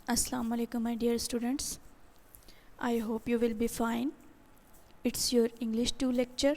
Assalamu alaikum, my dear students. I hope you will be fine. It's your English 2 lecture,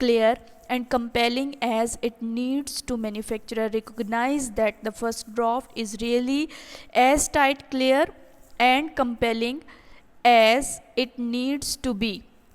clear and compelling as it needs to. Manufacturer recognize that the first draft is really as tight, clear and compelling as it needs to be.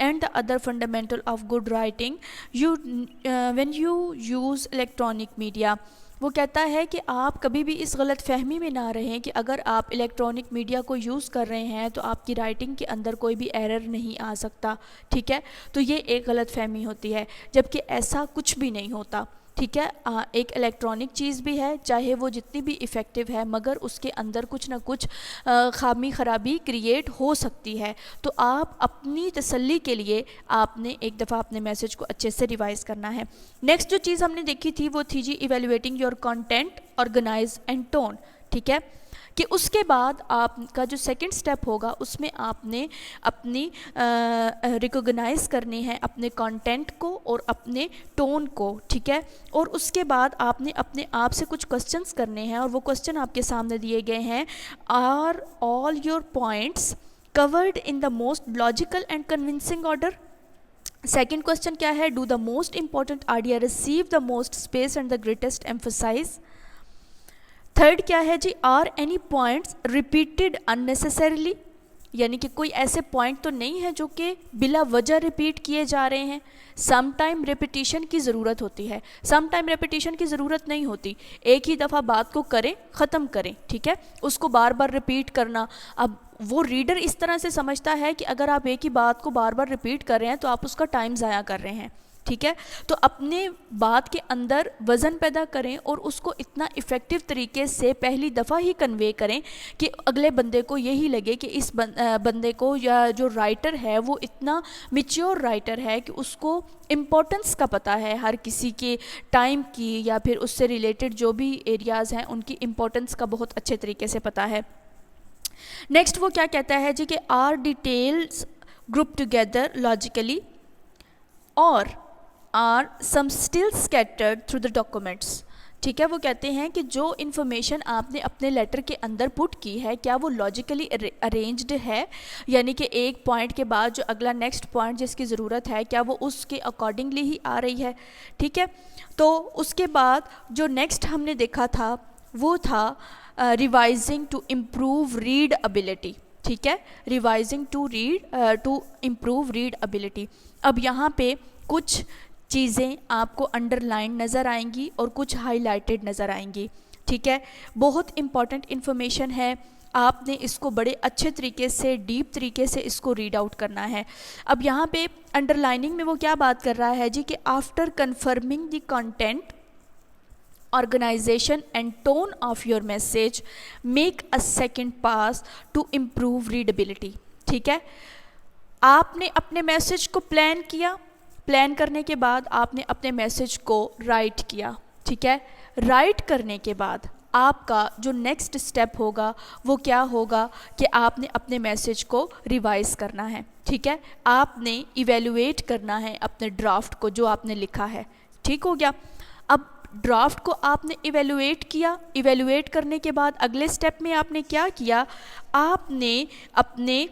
and the other fundamental of good writing when you use electronic media. وہ کہتا ہے کہ آپ کبھی بھی اس غلط فہمی میں نہ رہیں کہ اگر آپ الیکٹرانک میڈیا کو یوز کر رہے ہیں تو آپ کی رائٹنگ کے اندر کوئی بھی ایرر نہیں آ سکتا. ٹھیک ہے, تو یہ ایک غلط فہمی ہوتی ہے, جبکہ ایسا کچھ بھی نہیں ہوتا. ٹھیک ہے, ایک الیکٹرانک چیز بھی ہے, چاہے وہ جتنی بھی ایفیکٹو ہے, مگر اس کے اندر کچھ نہ کچھ خامی خرابی کریٹ ہو سکتی ہے. تو آپ اپنی تسلی کے لیے آپ نے ایک دفعہ اپنے میسج کو اچھے سے ریوائز کرنا ہے. نیکسٹ جو چیز ہم نے دیکھی تھی وہ تھی جی evaluating your content, organize and tone. ٹھیک ہے, کہ اس کے بعد آپ کا جو سیکنڈ سٹیپ ہوگا اس میں آپ نے اپنی ریکوگنائز کرنی ہے اپنے کانٹینٹ کو اور اپنے ٹون کو. ٹھیک ہے, اور اس کے بعد آپ نے اپنے آپ سے کچھ کوسچنس کرنے ہیں, اور وہ کوسچن آپ کے سامنے دیے گئے ہیں. Are all your points covered in the most logical and convincing order. Second question کیا ہے, do the most important idea receive the most space and the greatest emphasis. Third کیا ہے جی, are any points repeated unnecessarily, یعنی کہ کوئی ایسے point تو نہیں ہے جو کہ بلا وجہ ریپیٹ کیے جا رہے ہیں. سم ٹائم ریپیٹیشن کی ضرورت ہوتی ہے, سم ٹائم ریپیٹیشن کی ضرورت نہیں ہوتی. ایک ہی دفعہ بات کو کریں, ختم کریں. ٹھیک ہے, اس کو بار بار ریپیٹ کرنا, اب وہ ریڈر اس طرح سے سمجھتا ہے کہ اگر آپ ایک ہی بات کو بار بار ریپیٹ کر رہے ہیں تو آپ اس کا ٹائم ضائع کر رہے ہیں. ٹھیک ہے, تو اپنے بات کے اندر وزن پیدا کریں اور اس کو اتنا افیکٹو طریقے سے پہلی دفعہ ہی کنوے کریں کہ اگلے بندے کو یہی لگے کہ اس بندے کو یا جو رائٹر ہے وہ اتنا میچیور رائٹر ہے کہ اس کو امپورٹنس کا پتہ ہے ہر کسی کے ٹائم کی, یا پھر اس سے ریلیٹڈ جو بھی ایریاز ہیں ان کی امپورٹنس کا بہت اچھے طریقے سے پتہ ہے. نیکسٹ وہ کیا کہتا ہے جی کہ are details group together logically اور are some still scattered through the documents. ٹھیک ہے, وہ کہتے ہیں کہ جو انفارمیشن آپ نے اپنے لیٹر کے اندر پٹ کی ہے کیا وہ لاجیکلی ارینجڈ ہے, یعنی کہ ایک پوائنٹ کے بعد جو اگلا نیکسٹ پوائنٹ جس کی ضرورت ہے کیا وہ اس کے اکارڈنگلی ہی آ رہی ہے. ٹھیک ہے, تو اس کے بعد جو نیکسٹ ہم نے دیکھا تھا وہ تھا revising to improve readability. ٹھیک ہے, revising to improve readability. اب یہاں پہ کچھ چیزیں آپ کو انڈر لائن نظر آئیں گی اور کچھ ہائی لائٹڈ نظر آئیں گی. ٹھیک ہے, بہت امپورٹنٹ انفارمیشن ہے, آپ نے اس کو بڑے اچھے طریقے سے ڈیپ طریقے سے اس کو ریڈ آؤٹ کرنا ہے. اب یہاں پہ انڈر لائننگ میں وہ کیا بات کر رہا ہے جی کہ after confirming the content, organization and tone of your message, make a second pass to improve readability. ٹھیک ہے, آپ نے اپنے میسج کو پلان کیا, پلان کرنے کے بعد آپ نے اپنے میسج کو رائٹ کیا. ٹھیک ہے, رائٹ کرنے کے بعد آپ کا جو نیکسٹ سٹیپ ہوگا وہ کیا ہوگا کہ آپ نے اپنے میسج کو ریوائز کرنا ہے. ٹھیک ہے, آپ نے ایویلویٹ کرنا ہے اپنے ڈرافٹ کو جو آپ نے لکھا ہے. ٹھیک ہو گیا, اب ڈرافٹ کو آپ نے ایویلویٹ کیا, ایویلویٹ کرنے کے بعد اگلے سٹیپ میں آپ نے کیا کیا, آپ نے اپنے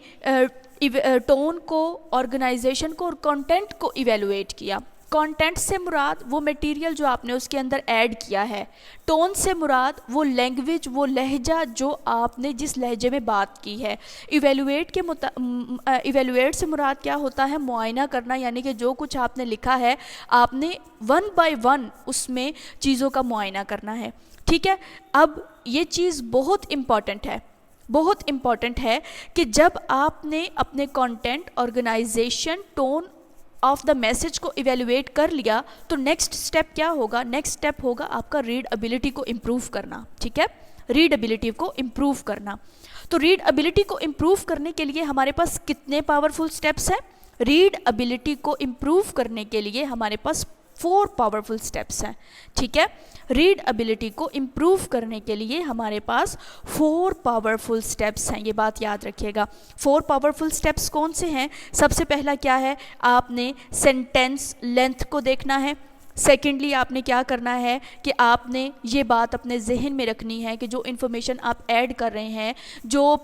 ٹون کو, آرگنائزیشن کو اور کنٹینٹ کو ایویلویٹ کیا. کانٹینٹ سے مراد وہ میٹیریل جو آپ نے اس کے اندر ایڈ کیا ہے, ٹون سے مراد وہ لینگویج, وہ لہجہ جو آپ نے جس لہجے میں بات کی ہے. ایویلویٹ سے مراد کیا ہوتا ہے, معائنہ کرنا, یعنی کہ جو کچھ آپ نے لکھا ہے آپ نے ون بائی ون اس میں چیزوں کا معائنہ کرنا ہے. ٹھیک ہے, اب یہ چیز بہت امپورٹنٹ ہے, بہت امپورٹنٹ ہے کہ جب آپ نے اپنے content, organization, tone of the message کو ایویلویٹ کر لیا تو نیکسٹ سٹیپ کیا ہوگا, نیکسٹ سٹیپ ہوگا آپ کا ریڈ ابیلٹی کو امپروو کرنا. ٹھیک ہے, ریڈ ابیلٹی کو امپروو کرنا. تو ریڈ ابیلٹی کو امپروو کرنے کے لیے ہمارے پاس کتنے پاورفل سٹیپس ہیں, ریڈ ابیلٹی کو امپروو کرنے کے لیے ہمارے پاس 4 پاورفل سٹیپس ہیں. ٹھیک ہے, ریڈ ابیلٹی کو امپروو کرنے کے لیے ہمارے پاس 4 پاورفل سٹیپس ہیں, یہ بات یاد رکھیے گا. 4 پاورفل سٹیپس کون سے ہیں؟ سب سے پہلا کیا ہے, آپ نے سینٹینس لینتھ کو دیکھنا ہے. سیکنڈلی آپ نے کیا کرنا ہے کہ آپ نے یہ بات اپنے ذہن میں رکھنی ہے کہ جو انفارمیشن آپ ایڈ کر رہے ہیں, جو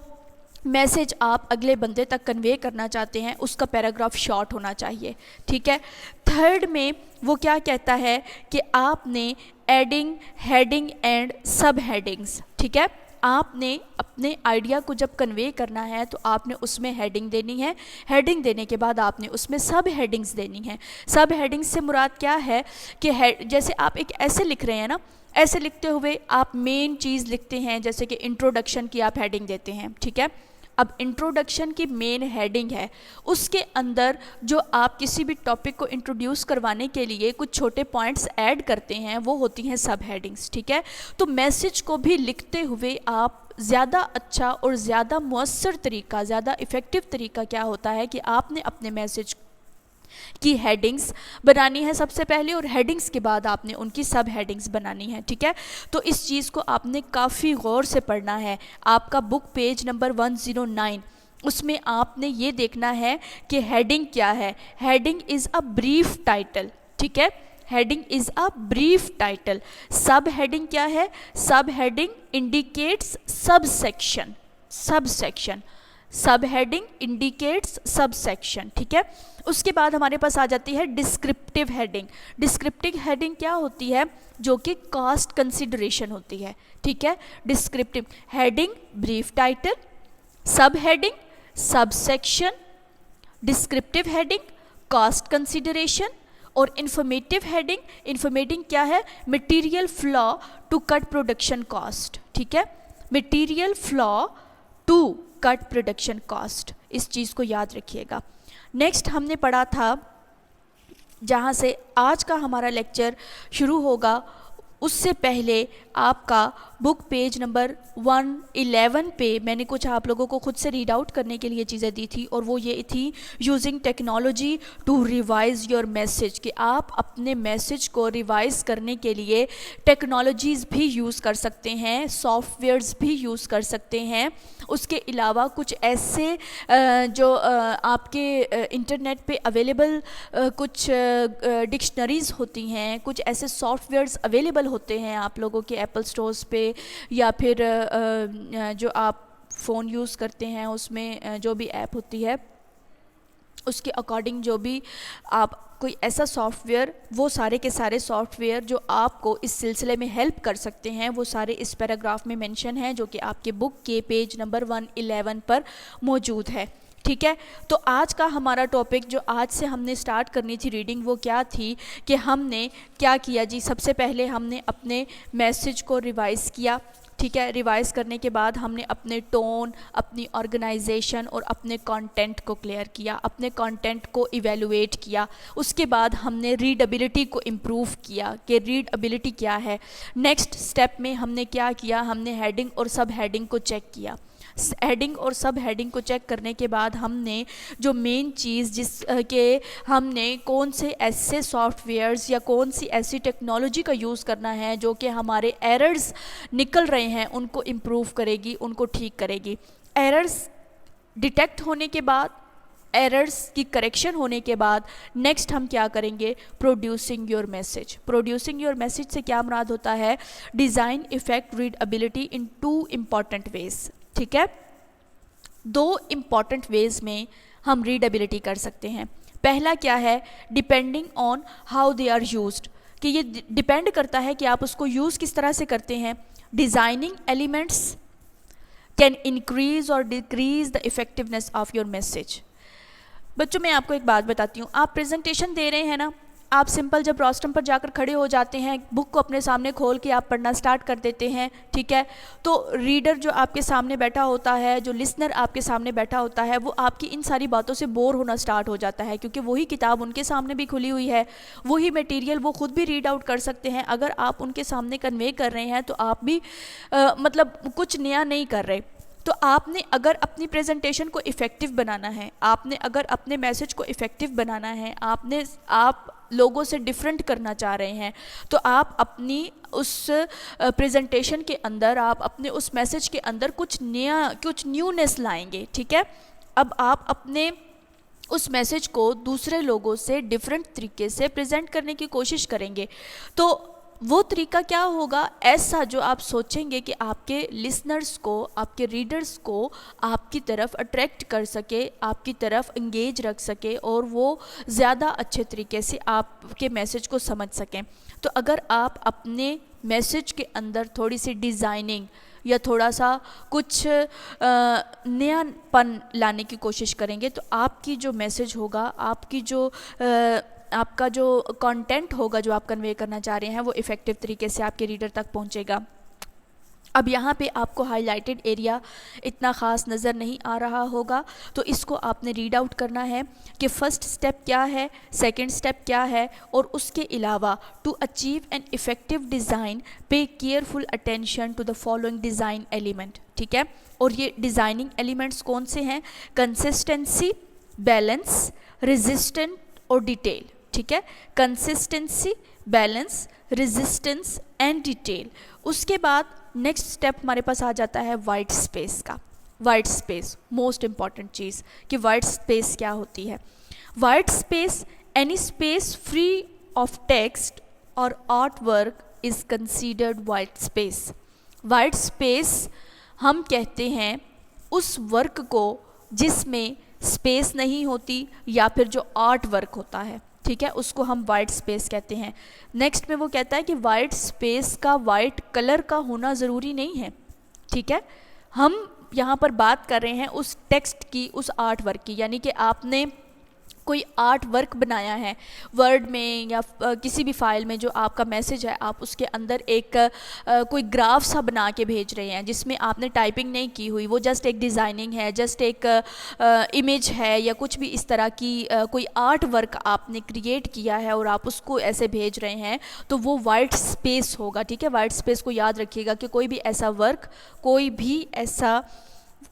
میسج آپ اگلے بندے تک کنوے کرنا چاہتے ہیں, اس کا پیراگراف شارٹ ہونا چاہیے. ٹھیک ہے, تھرڈ میں وہ کیا کہتا ہے کہ آپ نے adding, heading and sub headings. ٹھیک ہے, آپ نے اپنے آئیڈیا کو جب کنوے کرنا ہے تو آپ نے اس میں ہیڈنگ دینی ہے. ہیڈنگ دینے کے بعد آپ نے اس میں سب ہیڈنگز دینی ہیں. سب ہیڈنگز سے مراد کیا ہے کہ جیسے آپ ایک ایسے لکھ رہے ہیں نا, ایسے لکھتے ہوئے آپ مین چیز لکھتے ہیں, جیسے کہ انٹروڈکشن کی آپ ہیڈنگ دیتے ہیں, ٹھیک ہے. اب انٹروڈکشن کی مین ہیڈنگ ہے, اس کے اندر جو آپ کسی بھی ٹاپک کو انٹروڈیوس کروانے کے لیے کچھ چھوٹے پوائنٹس ایڈ کرتے ہیں وہ ہوتی ہیں سب ہیڈنگز, ٹھیک ہے. تو میسج کو بھی لکھتے ہوئے آپ زیادہ اچھا اور زیادہ مؤثر طریقہ, زیادہ افیکٹو طریقہ کیا ہوتا ہے کہ آپ نے اپنے میسج کی ہیڈنگز بنانی ہے سب سے پہلے, اور ہیڈنگز کے بعد آپ نے ان کی سب ہیڈنگز بنانی ہے, ٹھیک ہے. تو اس چیز کو آپ نے کافی غور سے پڑھنا ہے. آپ کا بک پیج نمبر 109, اس میں آپ نے یہ دیکھنا ہے کہ ہیڈنگ کیا ہے. Heading is a brief title, ٹھیک ہے. Heading is a brief title. Sub heading کیا ہے؟ Sub heading indicates sub section. Sub section, sub heading indicates sub section, ٹھیک ہے. اس کے بعد ہمارے پاس آ جاتی ہے ڈسکرپٹیو ہیڈنگ. ڈسکرپٹیو ہیڈنگ کیا ہوتی ہے؟ جو کہ کاسٹ کنسیڈریشن ہوتی ہے, ٹھیک ہے. Descriptive heading brief title, sub heading sub section, descriptive heading cost consideration, اور انفارمیٹیو ہیڈنگ. انفارمیٹنگ کیا ہے؟ Material flow to cut production cost, ٹھیک ہے. Material flow to cut production cost, اس چیز کو یاد رکھیے گا. نیکسٹ ہم نے پڑھا تھا, جہاں سے آج کا ہمارا لیکچر شروع ہوگا اس سے پہلے آپ کا بک پیج نمبر 111 پہ میں نے کچھ آپ لوگوں کو خود سے ریڈ آؤٹ کرنے کے لیے چیزیں دی تھی, اور وہ یہ تھی using technology to revise your message, کہ آپ اپنے میسج کو ریوائز کرنے کے لیے ٹیکنالوجیز بھی یوز کر سکتے ہیں, سافٹ ویئرز بھی یوز کر سکتے ہیں. اس کے علاوہ کچھ ایسے جو آپ کے انٹرنیٹ پہ اویلیبل کچھ ڈکشنریز ہوتی ہیں, کچھ ایسے سافٹ ویئرز اویلیبل ہوتے ہیں آپ لوگوں کے ایپل اسٹورز پہ, یا پھر جو آپ فون یوز کرتے ہیں اس میں جو بھی ایپ ہوتی ہے اس کے اکارڈنگ جو بھی آپ کوئی ایسا سافٹ ویئر, وہ سارے کے سارے سافٹ ویئر جو آپ کو اس سلسلے میں ہیلپ کر سکتے ہیں وہ سارے اس پیراگراف میں مینشن ہیں, جو کہ آپ کے بک کے پیج نمبر 111 پر موجود ہے, ٹھیک ہے. تو آج کا ہمارا ٹاپک جو آج سے ہم نے سٹارٹ کرنی تھی ریڈنگ, وہ کیا تھی کہ ہم نے کیا کیا جی. سب سے پہلے ہم نے اپنے میسج کو ریوائز کیا, ٹھیک ہے. ریوائز کرنے کے بعد ہم نے اپنے ٹون, اپنی آرگنائزیشن اور اپنے کانٹینٹ کو کلیئر کیا, اپنے کانٹینٹ کو ایویلویٹ کیا. اس کے بعد ہم نے ریڈیبلٹی کو امپروو کیا کہ ریڈیبلٹی کیا ہے. نیکسٹ سٹیپ میں ہم نے کیا کیا, ہم نے ہیڈنگ اور سب ہیڈنگ کو چیک کیا. ہیڈنگ اور سب ہیڈنگ کو چیک کرنے کے بعد ہم نے جو مین چیز جس کہ ہم نے کون سے ایسے سافٹ ویئرز یا کون سی ایسی ٹیکنالوجی کا یوز کرنا ہے جو کہ ہمارے ایررز نکل رہے ہیں ان کو امپروو کرے گی, ان کو ٹھیک کرے گی. ایررز ڈیٹیکٹ ہونے کے بعد, ایررز کی کریکشن ہونے کے بعد نیکسٹ ہم کیا کریں گے؟ Producing your message. Producing your message سے کیا مراد ہوتا ہے؟ ڈیزائن افیکٹ ریڈیبلٹی ان 2 امپورٹنٹ ویز, ٹھیک ہے. 2 امپورٹنٹ ویز میں ہم ریڈیبلٹی کر سکتے ہیں. پہلا کیا ہے؟ Depending on how they are used, کہ یہ ڈیپینڈ کرتا ہے کہ آپ اس کو یوز کس طرح سے کرتے ہیں. ڈیزائننگ ایلیمنٹس کین انکریز اور decrease the effectiveness of your message. بچوں میں آپ کو ایک بات بتاتی ہوں, آپ پریزنٹیشن دے رہے ہیں نا, آپ سمپل جب روسٹم پر جا کر کھڑے ہو جاتے ہیں, بک کو اپنے سامنے کھول کے آپ پڑھنا سٹارٹ کر دیتے ہیں, ٹھیک ہے. تو ریڈر جو آپ کے سامنے بیٹھا ہوتا ہے, جو لسنر آپ کے سامنے بیٹھا ہوتا ہے, وہ آپ کی ان ساری باتوں سے بور ہونا سٹارٹ ہو جاتا ہے, کیونکہ وہی کتاب ان کے سامنے بھی کھلی ہوئی ہے, وہی میٹیریل وہ خود بھی ریڈ آؤٹ کر سکتے ہیں. اگر آپ ان کے سامنے کنوے کر رہے ہیں تو آپ بھی مطلب کچھ نیا نہیں کر رہے. تو آپ نے اگر اپنی پریزنٹیشن کو افیکٹو بنانا ہے, آپ نے اگر اپنے میسج کو افیکٹو بنانا ہے, آپ لوگوں سے ڈفرینٹ کرنا چاہ رہے ہیں, تو آپ اپنی اس پریزنٹیشن کے اندر, آپ اپنے اس میسج کے اندر کچھ نیونیس لائیں گے, ٹھیک ہے. اب آپ اپنے اس میسج کو دوسرے لوگوں سے ڈفرینٹ طریقے سے پریزنٹ کرنے کی کوشش کریں گے. تو وہ طریقہ کیا ہوگا ایسا جو آپ سوچیں گے کہ آپ کے لسنرز کو, آپ کے ریڈرز کو آپ کی طرف اٹریکٹ کر سکے, آپ کی طرف انگیج رکھ سکے, اور وہ زیادہ اچھے طریقے سے آپ کے میسج کو سمجھ سکیں. تو اگر آپ اپنے میسج کے اندر تھوڑی سی ڈیزائننگ یا تھوڑا سا کچھ نیا پن لانے کی کوشش کریں گے تو آپ کی جو میسج ہوگا، آپ کا جو کانٹینٹ ہوگا جو آپ کنوے کرنا چاہ رہے ہیں وہ افیکٹو طریقے سے آپ کے ریڈر تک پہنچے گا۔ اب یہاں پہ آپ کو ہائی لائٹڈ ایریا اتنا خاص نظر نہیں آ رہا ہوگا، تو اس کو آپ نے ریڈ آؤٹ کرنا ہے کہ فرسٹ سٹیپ کیا ہے، سیکنڈ سٹیپ کیا ہے، اور اس کے علاوہ to achieve an effective design pay careful attention to the following design element, ٹھیک ہے؟ اور یہ ڈیزائننگ ایلیمنٹس کون سے ہیں؟ کنسسٹنسی، بیلنس، ریزسٹنٹ اور ڈیٹیل، ٹھیک ہے؟ Consistency, balance, resistance and detail. اس کے بعد نیکسٹ سٹیپ ہمارے پاس آ جاتا ہے وائٹ اسپیس کا۔ وائٹ اسپیس موسٹ امپورٹنٹ چیز کہ وائٹ اسپیس کیا ہوتی ہے۔ White space any space free of text اور art work is considered white space. White space ہم کہتے ہیں اس ورک کو جس میں اسپیس نہیں ہوتی یا پھر جو آرٹ ورک ہوتا ہے، ٹھیک ہے؟ اس کو ہم وائٹ اسپیس کہتے ہیں۔ نیکسٹ میں وہ کہتا ہے کہ وائٹ اسپیس کا وائٹ کلر کا ہونا ضروری نہیں ہے، ٹھیک ہے؟ ہم یہاں پر بات کر رہے ہیں اس ٹیکسٹ کی، اس آرٹ ورک کی، یعنی کہ آپ نے کوئی آرٹ ورک بنایا ہے ورڈ میں یا کسی بھی فائل میں، جو آپ کا میسج ہے آپ اس کے اندر ایک کوئی گراف سا بنا کے بھیج رہے ہیں جس میں آپ نے ٹائپنگ نہیں کی ہوئی، وہ جسٹ ایک ڈیزائننگ ہے، جسٹ ایک امیج ہے یا کچھ بھی اس طرح کی کوئی آرٹ ورک آپ نے کریٹ کیا ہے اور آپ اس کو ایسے بھیج رہے ہیں، تو وہ وائٹ اسپیس ہوگا، ٹھیک ہے؟ وائٹ اسپیس کو یاد رکھیے گا کہ کوئی بھی ایسا ورک، کوئی بھی ایسا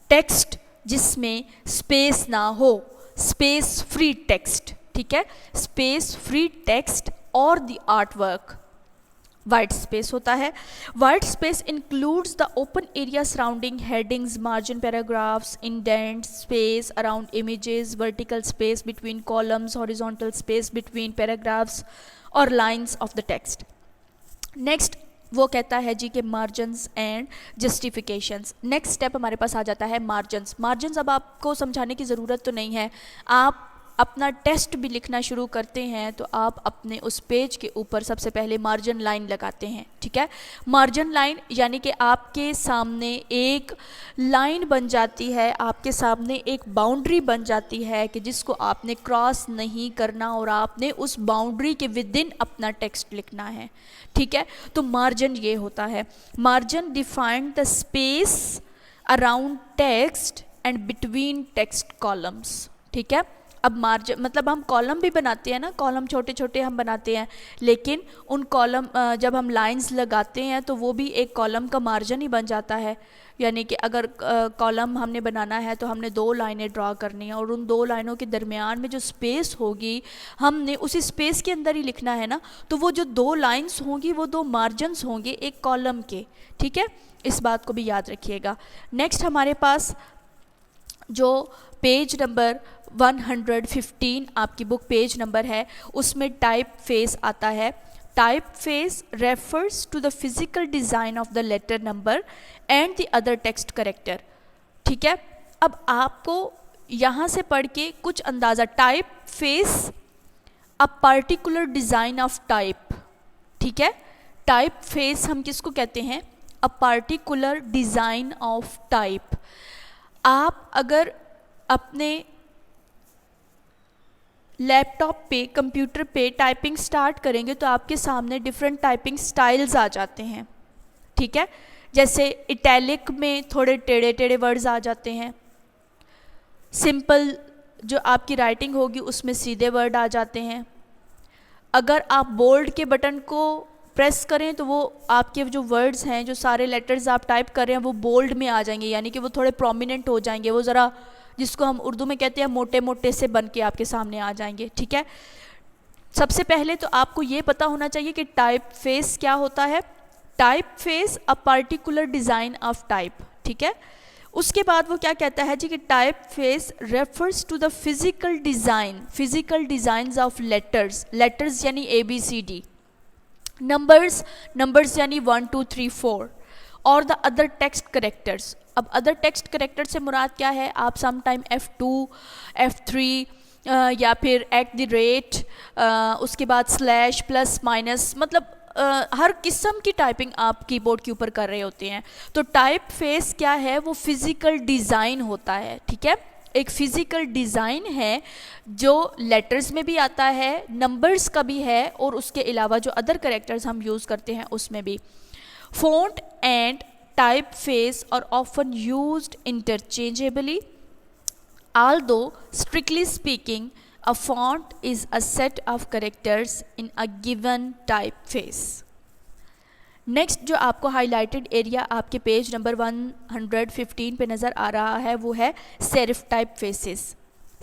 ٹیکسٹ جس میں اسپیس نہ ہو، اسپیس فری ٹیکسٹ، ٹھیک ہے؟ اسپیس فری ٹیکسٹ اور the art work white space ہوتا ہے۔ White space includes the open area surrounding headings, margin, paragraphs, indent, space around images, vertical space between columns, horizontal space between paragraphs اور lines of the text. Next وہ کہتا ہے جی کہ margins and justifications. Next step ہمارے پاس آ جاتا ہے مارجنز۔ مارجنز اب آپ کو سمجھانے کی ضرورت تو نہیں ہے، آپ اپنا ٹیسٹ بھی لکھنا شروع کرتے ہیں تو آپ اپنے اس پیج کے اوپر سب سے پہلے مارجن لائن لگاتے ہیں، ٹھیک ہے؟ مارجن لائن یعنی کہ آپ کے سامنے ایک لائن بن جاتی ہے، آپ کے سامنے ایک باؤنڈری بن جاتی ہے کہ جس کو آپ نے کراس نہیں کرنا اور آپ نے اس باؤنڈری کے ود ان اپنا ٹیکسٹ لکھنا ہے، ٹھیک ہے؟ تو مارجن یہ ہوتا ہے۔ Margin define the space around text and between text columns, ٹھیک ہے؟ اب مارجن مطلب ہم کالم بھی بناتے ہیں نا، کالم چھوٹے چھوٹے ہم بناتے ہیں، لیکن ان کالم جب ہم لائنز لگاتے ہیں تو وہ بھی ایک کالم کا مارجن ہی بن جاتا ہے۔ یعنی کہ اگر کالم ہم نے بنانا ہے تو ہم نے 2 لائنیں ڈرا کرنی ہیں اور ان 2 لائنوں کے درمیان میں جو اسپیس ہوگی ہم نے اسی اسپیس کے اندر ہی لکھنا ہے نا، تو وہ جو 2 لائنز ہوں گی وہ 2 مارجنز ہوں گے ایک کالم کے، ٹھیک ہے؟ اس بات کو بھی یاد رکھیے گا۔ نیکسٹ ہمارے پاس جو پیج نمبر 115 آپ کی بک پیج نمبر ہے، اس میں ٹائپ فیس آتا ہے۔ Typeface refers to the physical design of the letter number and the other text character, ٹھیک ہے؟ اب آپ کو یہاں سے پڑھ کے کچھ اندازہ، typeface a particular design of type, ٹھیک ہے؟ ٹائپ فیس ہم کس کو کہتے ہیں؟ A particular design of type. آپ اگر اپنے لیپ ٹاپ پہ، کمپیوٹر پہ ٹائپنگ سٹارٹ کریں گے تو آپ کے سامنے ڈیفرنٹ ٹائپنگ سٹائلز آ جاتے ہیں، ٹھیک ہے؟ جیسے اٹیلک میں تھوڑے ٹیڑھے ٹیڑھے ورڈز آ جاتے ہیں، سمپل جو آپ کی رائٹنگ ہوگی اس میں سیدھے ورڈ آ جاتے ہیں۔ اگر آپ بولڈ کے بٹن کو پریس کریں تو وہ آپ کے جو ورڈز ہیں، جو سارے لیٹرز آپ ٹائپ کر رہے ہیں وہ بولڈ میں آ جائیں گے، یعنی کہ وہ تھوڑے پرومیننٹ ہو جائیں گے، وہ ذرا جس کو ہم اردو میں کہتے ہیں موٹے موٹے سے بن کے آپ کے سامنے آ جائیں گے، ٹھیک ہے؟ سب سے پہلے تو آپ کو یہ پتہ ہونا چاہیے کہ ٹائپ فیس کیا ہوتا ہے۔ Typeface a particular design of type, ٹھیک ہے؟ اس کے بعد وہ کیا کہتا ہے جی کہ typeface refers to the physical design, physical designs of letters, letters یعنی ABCD، نمبرز یعنی 1 2 3 4 اور دا ادر ٹیکسٹ کریکٹرز۔ اب ادر ٹیکسٹ کریکٹر سے مراد کیا ہے؟ آپ سم ٹائم F2 F3 یا پھر @ اس کے بعد سلیش پلس مائنس، مطلب ہر قسم کی ٹائپنگ آپ کی بورڈ کے اوپر کر رہے ہوتے ہیں. تو ٹائپ فیس کیا ہے؟ وہ فزیکل ڈیزائن ہوتا ہے. ٹھیک ہے، ایک فزیکل ڈیزائن ہے جو لیٹرز میں بھی آتا ہے، نمبرز کا بھی ہے، اور اس کے علاوہ جو ادر کریکٹرز ہم یوز کرتے ہیں اس میں بھی. Font and typeface are often used interchangeably. Although strictly speaking, a font is a set of characters in a given typeface. Next جو آپ کو ہائی لائٹڈ ایریا آپ کے پیج نمبر 115 پہ نظر آ رہا ہے وہ ہے serif typefaces.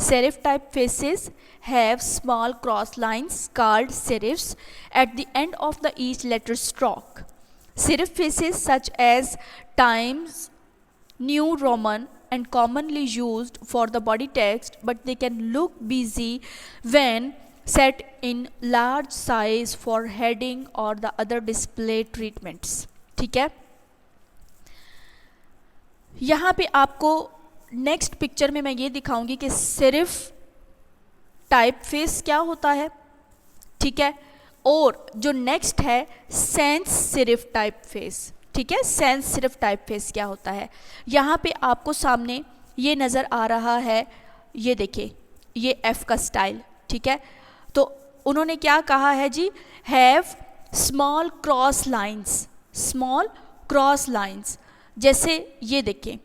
Serif typefaces have small cross lines called serifs at the end of the each letter stroke. Serif faces such as Times New Roman and commonly used for the body text, but they can look busy when set in large size for heading or the other display treatments. ٹھیک ہے، یہاں پہ آپ کو next picture میں یہ دکھاؤں گی کہ صرف ٹائپ فیس کیا ہوتا ہے. ٹھیک ہے، اور جو نیکسٹ ہے سینس صرف ٹائپ فیس. ٹھیک ہے، سینس صرف ٹائپ فیس کیا ہوتا ہے. یہاں پہ آپ کو سامنے یہ نظر آ رہا ہے، یہ دیکھیں یہ ایف کا سٹائل. ٹھیک ہے، تو انہوں نے کیا کہا ہے جی، have small cross lines. Small cross lines جیسے یہ دیکھیں،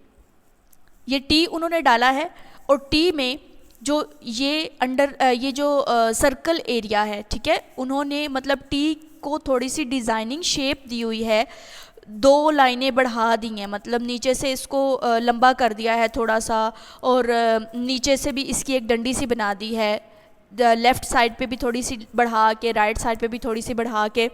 یہ ٹی انہوں نے ڈالا ہے، اور ٹی میں جو یہ انڈر یہ جو سرکل ایریا ہے، ٹھیک ہے، انہوں نے مطلب ٹی کو تھوڑی سی ڈیزائننگ شیپ دی ہوئی ہے، 2 لائنیں بڑھا دی ہیں، مطلب نیچے سے اس کو لمبا کر دیا ہے تھوڑا سا، اور نیچے سے بھی اس کی ایک ڈنڈی سی بنا دی ہے، لیفٹ سائڈ پہ بھی تھوڑی سی بڑھا کے، رائٹ سائڈ پہ بھی تھوڑی سی بڑھا کے.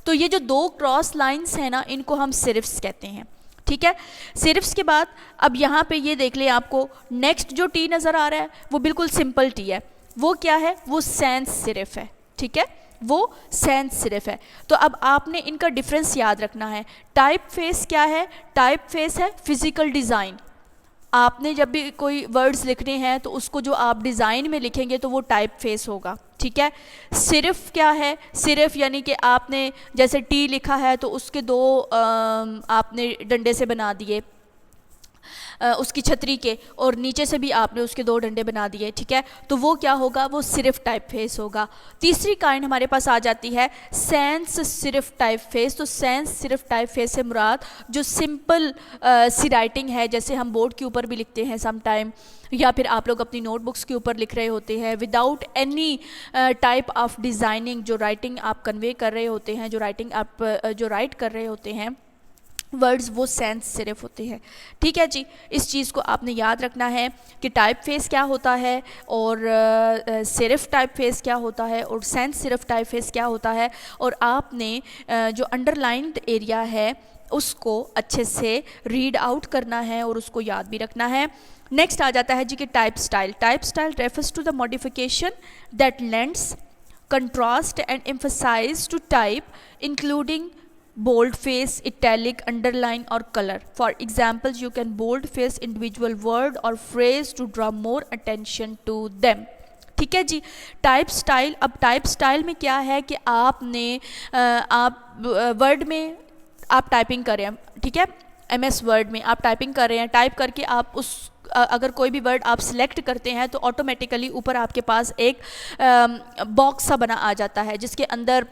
تو یہ جو 2 کراس لائنس ہیں نا، ان کو ہم صرفس کہتے ہیں. ٹھیک ہے، صرفس کے بعد اب یہاں پہ یہ دیکھ لیں، آپ کو نیکسٹ جو ٹی نظر آ رہا ہے وہ بالکل سمپل ٹی ہے. وہ کیا ہے؟ وہ سینس صرف ہے. ٹھیک ہے، وہ سینس صرف ہے. تو اب آپ نے ان کا ڈفرینس یاد رکھنا ہے. ٹائپ فیس کیا ہے؟ ٹائپ فیس ہے فزیکل ڈیزائن. آپ نے جب بھی کوئی ورڈز لکھنے ہیں تو اس کو جو آپ ڈیزائن میں لکھیں گے تو وہ ٹائپ فیس ہوگا. ٹھیک ہے، صرف کیا ہے؟ صرف یعنی کہ آپ نے جیسے ٹی لکھا ہے تو اس کے 2 آپ نے ڈنڈے سے بنا دیے اس کی چھتری کے، اور نیچے سے بھی آپ نے اس کے 2 ڈنڈے بنا دیے. ٹھیک ہے، تو وہ کیا ہوگا؟ وہ صرف ٹائپ فیس ہوگا. تیسری کائنڈ ہمارے پاس آ جاتی ہے سینس صرف ٹائپ فیس. تو سینس صرف ٹائپ فیس سے مراد جو سمپل سی رائٹنگ ہے، جیسے ہم بورڈ کے اوپر بھی لکھتے ہیں سم ٹائم، یا پھر آپ لوگ اپنی نوٹ بکس کے اوپر لکھ رہے ہوتے ہیں without any type of designing. جو رائٹنگ آپ کنوے کر رہے ہوتے ہیں، جو رائٹنگ آپ جو رائٹ کر رہے ہوتے ہیں ورڈز، وہ سینس صرف ہوتے ہیں. ٹھیک ہے جی، اس چیز کو آپ نے یاد رکھنا ہے کہ ٹائپ فیس کیا ہوتا ہے، اور صرف ٹائپ فیس کیا ہوتا ہے، اور سینس صرف ٹائپ فیس کیا ہوتا ہے. اور آپ نے جو انڈر لائنڈ ایریا ہے اس کو اچھے سے ریڈ آؤٹ کرنا ہے اور اس کو یاد بھی رکھنا ہے. نیکسٹ آ جاتا ہے جی کہ type style. Type style refers to the modification that lends contrast and emphasize to type including bold face, italic, underline or color. For example, you can bold face individual word or phrase to draw more attention to them. ٹھیک ہے جی، type style. اب type style میں کیا ہے کہ آپ نے آپ ورڈ میں آپ ٹائپنگ کر رہے ہیں. ٹھیک ہے، ایم ایس ورڈ میں آپ ٹائپنگ کر رہے ہیں، ٹائپ کر کے آپ اس اگر کوئی بھی ورڈ آپ سلیکٹ کرتے ہیں تو آٹومیٹیکلی اوپر آپ کے پاس ایک باکس سا بنا آ جاتا ہے جس کے اندر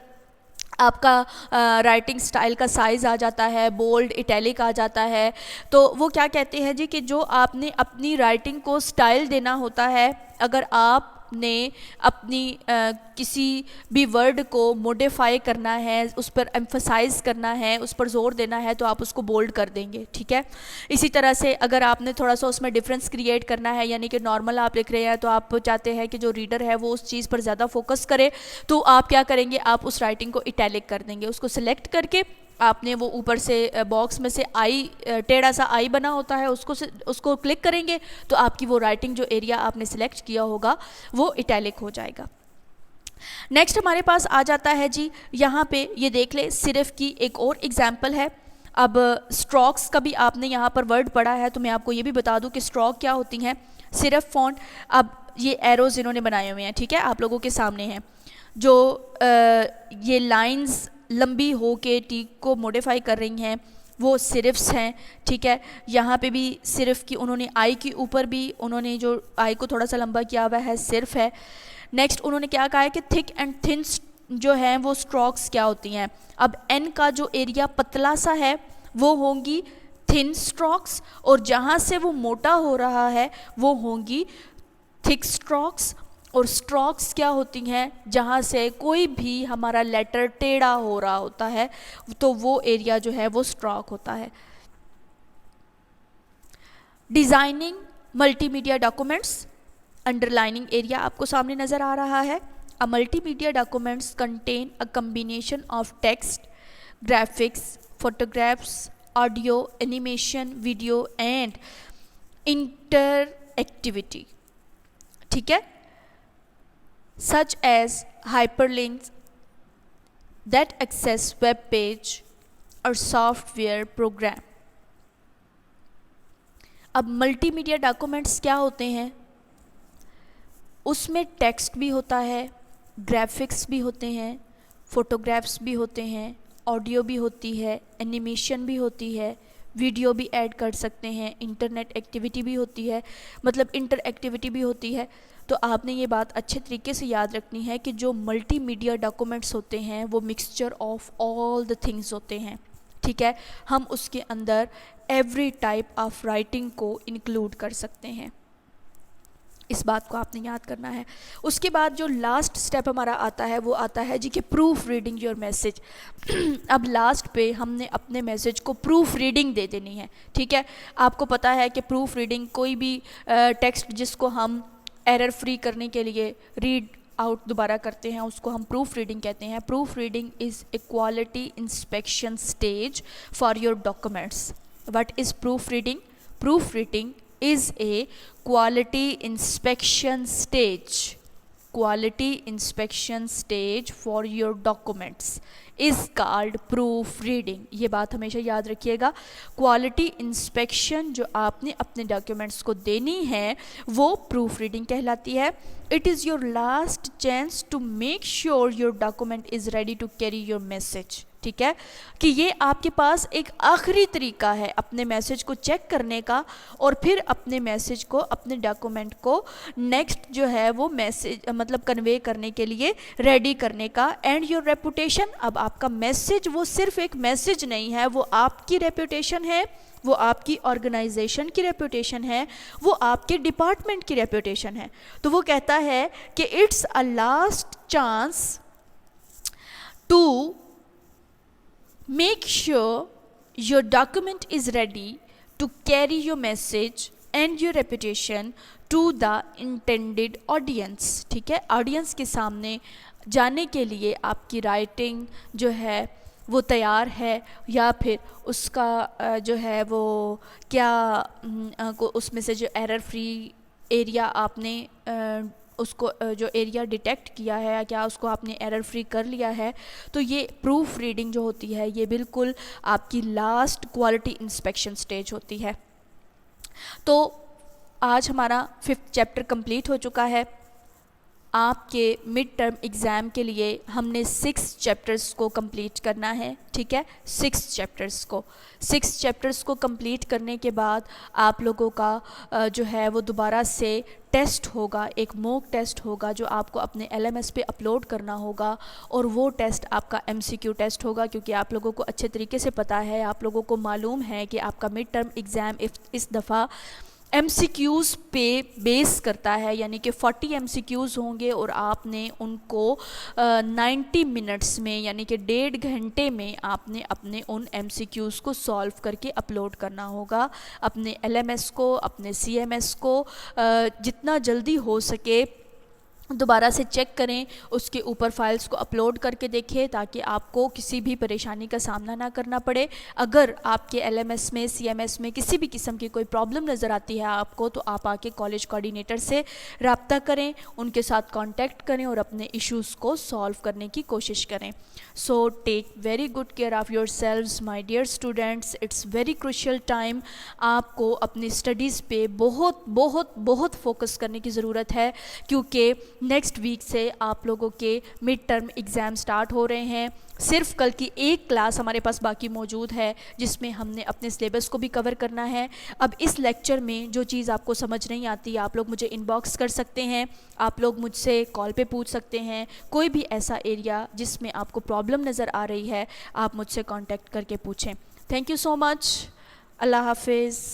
آپ کا رائٹنگ سٹائل کا سائز آ جاتا ہے، بولڈ، ایٹیلک آ جاتا ہے. تو وہ کیا کہتے ہیں جی کہ جو آپ نے اپنی رائٹنگ کو سٹائل دینا ہوتا ہے، اگر آپ نے اپنی کسی بھی ورڈ کو موڈیفائی کرنا ہے، اس پر ایمفسائز کرنا ہے، اس پر زور دینا ہے، تو آپ اس کو بولڈ کر دیں گے. ٹھیک ہے، اسی طرح سے اگر آپ نے تھوڑا سا اس میں ڈفرینس کریٹ کرنا ہے، یعنی کہ نارمل آپ لکھ رہے ہیں تو آپ چاہتے ہیں کہ جو ریڈر ہے وہ اس چیز پر زیادہ فوکس کرے، تو آپ کیا کریں گے؟ آپ اس رائٹنگ کو ایٹیلک کر دیں گے. اس کو سلیکٹ کر کے آپ نے وہ اوپر سے باکس میں سے آئی، ٹیڑھا سا آئی بنا ہوتا ہے، اس کو کلک کریں گے تو آپ کی وہ رائٹنگ جو ایریا آپ نے سلیکٹ کیا ہوگا وہ ایٹیلک ہو جائے گا. نیکسٹ ہمارے پاس آ جاتا ہے جی، یہاں پہ یہ دیکھ لیں صرف کی ایک اور ایگزامپل ہے. اب اسٹروکس کا بھی آپ نے یہاں پر ورڈ پڑھا ہے تو میں آپ کو یہ بھی بتا دوں کہ اسٹروک کیا ہوتی ہیں. صرف فونٹ. اب یہ ایروز انہوں نے بنائے ہوئے ہیں، ٹھیک ہے، آپ لوگوں کے سامنے ہیں جو یہ لائنز لمبی ہو کے ٹی کو موڈیفائی کر رہی ہیں وہ صرفس ہیں. ٹھیک ہے, یہاں پہ بھی صرف کی انہوں نے آئی کے اوپر بھی انہوں نے جو آئی کو تھوڑا سا لمبا کیا ہوا ہے صرف ہے. نیکسٹ انہوں نے کیا کہا ہے کہ تھک اینڈ تھن جو ہیں وہ اسٹروکس کیا ہوتی ہیں. اب این کا جو ایریا پتلا سا ہے وہ ہوں گی تھن اسٹروکس, اور جہاں سے وہ موٹا ہو رہا ہے وہ ہوں گی تھک اسٹروکس. اور اسٹروکس کیا ہوتی ہیں جہاں سے کوئی بھی ہمارا لیٹر ٹیڑھا ہو رہا ہوتا ہے تو وہ ایریا جو ہے وہ اسٹروک ہوتا ہے. Designing multi media documents, under lining area آپ کو سامنے نظر آ رہا ہے. A multimedia documents contain a combination of text, graphics, photographs, audio, animation, video and interactivity. ٹھیک ہے, such as hyperlinks that access web page or software program. اب multi media documents کیا ہوتے ہیں, اس میں ٹیکسٹ بھی ہوتا ہے, گرافکس بھی ہوتے ہیں, فوٹوگرافس بھی ہوتے ہیں, آڈیو بھی ہوتی ہے, اینیمیشن بھی ہوتی ہے, ویڈیو بھی ایڈ کر سکتے ہیں, انٹرنیٹ ایکٹیویٹی بھی ہوتی ہے, مطلب انٹر ایکٹیویٹی بھی ہوتی ہے. تو آپ نے یہ بات اچھے طریقے سے یاد رکھنی ہے کہ جو ملٹی میڈیا ڈاکومنٹس ہوتے ہیں وہ mixture of all the things ہوتے ہیں. ٹھیک ہے, ہم اس کے اندر ایوری ٹائپ آف رائٹنگ کو انکلوڈ کر سکتے ہیں. اس بات کو آپ نے یاد کرنا ہے. اس کے بعد جو لاسٹ سٹیپ ہمارا آتا ہے وہ آتا ہے جی کہ پروف ریڈنگ یور میسج. اب لاسٹ پہ ہم نے اپنے میسج کو پروف ریڈنگ دے دینی ہے. ٹھیک ہے, آپ کو پتہ ہے کہ پروف ریڈنگ کوئی بھی ٹیکسٹ جس کو ہم ایرر فری کرنے کے لیے ریڈ آؤٹ دوبارہ کرتے ہیں اس کو ہم پروف ریڈنگ کہتے ہیں. Proof reading is a quality inspection stage for your documents. What is proof reading? Proof reading is a quality inspection stage. Quality inspection stage for your documents is called proofreading. یہ بات ہمیشہ یاد رکھیے گا. Quality inspection جو آپ نے اپنے documents کو دینی ہے وہ پروف ریڈنگ کہلاتی ہے. It is your last chance to make sure your document is ready to carry your message. ٹھیک ہے, کہ یہ آپ کے پاس ایک آخری طریقہ ہے اپنے میسج کو چیک کرنے کا اور پھر اپنے میسج کو اپنے ڈاکومنٹ کو نیکسٹ جو ہے وہ میسج مطلب کنوے کرنے کے لیے ریڈی کرنے کا. اینڈ یور ریپوٹیشن, اب آپ کا میسج وہ صرف ایک میسج نہیں ہے, وہ آپ کی ریپوٹیشن ہے, وہ آپ کی آرگنائزیشن کی ریپوٹیشن ہے, وہ آپ کے ڈپارٹمنٹ کی ریپوٹیشن ہے. تو وہ کہتا ہے کہ it's a last chance to make sure your document is ready to carry your message and your reputation to the intended audience. ٹھیک ہے, آڈینس کے سامنے جانے کے لیے آپ کی رائٹنگ جو ہے وہ تیار ہے یا پھر اس کا جو ہے وہ کیا اس میں سے جو ایرر فری ایریا آپ نے اس کو جو ایریا ڈیٹیکٹ کیا ہے کیا اس کو آپ نے ایرر فری کر لیا ہے. تو یہ پروف ریڈنگ جو ہوتی ہے یہ بالکل آپ کی لاسٹ کوالٹی انسپیکشن سٹیج ہوتی ہے. تو آج ہمارا 5th چیپٹر کمپلیٹ ہو چکا ہے. آپ کے مڈ ٹرم ایگزام کے لیے ہم نے 6 چیپٹرز کو کمپلیٹ کرنا ہے. ٹھیک ہے, 6 چیپٹرز کو کمپلیٹ کرنے کے بعد آپ لوگوں کا جو ہے وہ دوبارہ سے ٹیسٹ ہوگا, ایک موک ٹیسٹ ہوگا جو آپ کو اپنے LMS پہ اپلوڈ کرنا ہوگا, اور وہ ٹیسٹ آپ کا MCQ ٹیسٹ ہوگا, کیونکہ آپ لوگوں کو اچھے طریقے سے پتہ ہے, آپ لوگوں کو معلوم ہے کہ آپ کا مڈ ٹرم ایگزام اس دفعہ MCQs پہ بیس کرتا ہے, یعنی کہ 40 MCQs ہوں گے اور آپ نے ان کو 90 منٹس میں یعنی کہ 1.5 گھنٹے میں آپ نے اپنے ان MCQs کو سالو کر کے اپلوڈ کرنا ہوگا اپنے LMS کو, اپنے CMS کو. جتنا جلدی ہو سکے دوبارہ سے چیک کریں, اس کے اوپر فائلز کو اپلوڈ کر کے دیکھیں تاکہ آپ کو کسی بھی پریشانی کا سامنا نہ کرنا پڑے. اگر آپ کے LMS میں CMS میں کسی بھی قسم کی کوئی پرابلم نظر آتی ہے آپ کو تو آپ آ کے کالج کوآرڈینیٹر سے رابطہ کریں, ان کے ساتھ کانٹیکٹ کریں اور اپنے ایشوز کو سالو کرنے کی کوشش کریں. So take very good care of yourselves my dear students. It's very crucial time. آپ کو اپنی اسٹڈیز پہ بہت بہت بہت فوکس کرنے کی ضرورت ہے, کیونکہ نیکسٹ ویک سے آپ لوگوں کے مڈ ٹرم ایگزام سٹارٹ ہو رہے ہیں. صرف کل کی ایک کلاس ہمارے پاس باقی موجود ہے جس میں ہم نے اپنے سلیبس کو بھی کور کرنا ہے. اب اس لیکچر میں جو چیز آپ کو سمجھ نہیں آتی آپ لوگ مجھے ان باکس کر سکتے ہیں, آپ لوگ مجھ سے کال پہ پوچھ سکتے ہیں. کوئی بھی ایسا ایریا جس میں آپ کو پرابلم نظر آ رہی ہے آپ مجھ سے کانٹیکٹ کر کے پوچھیں. تھینک یو سو مچ. اللہ حافظ.